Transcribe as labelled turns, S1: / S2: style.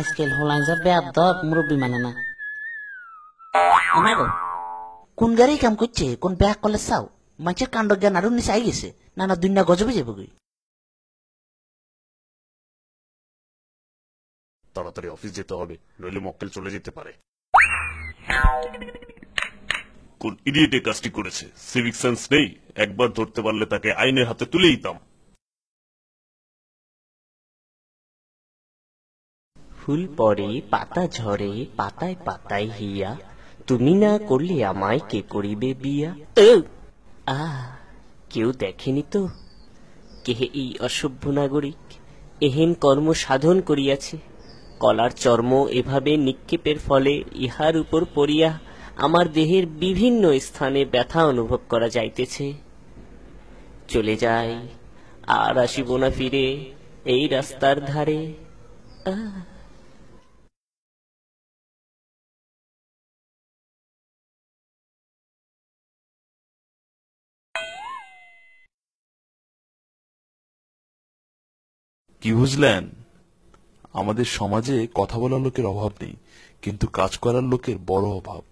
S1: আজকাল হলাইন যা বেয়াদব মুরব্বী মানে না। আমাগো কোন গাড়ি কাম করছে, কোন ব্যাগ কলে চাও মানুষের কাণ্ড জ্ঞান আরো নিচে আই গেছে। না না দুনিয়া গজবে যাবো গই।
S2: তাড়াতাড়ি অফিস যেতে হবে, নইলে মক্কেল চলে যেতে পারে। কোন ইডিয়েট এই কাজটি করেছে? সিভিক সেন্স নেই? একবার ধরতে পারলে তাকে আইনের হাতে তুলে দিতাম।
S3: ফুল পড়ে পাতা ঝরে পাতায় পাতায় হিয়া, তুমি না করলে আমায় কে করিবে বিয়া। কেউ দেখেনি তো কেহে এই অসভ্য নাগরিক এহেন কর্ম সাধন করিয়াছে। কলার চর্ম এভাবে নিক্ষেপের ফলে ইহার উপর পড়িয়া আমার দেহের বিভিন্ন স্থানে ব্যথা অনুভব করা যাইতেছে। চলে যাই, আর আসিব না ফিরে এই রাস্তার ধারে।
S2: কি বুঝলেন? আমাদের সমাজে কথা বলার লোকের অভাব নেই, কিন্তু কাজ করার লোকের বড় অভাব।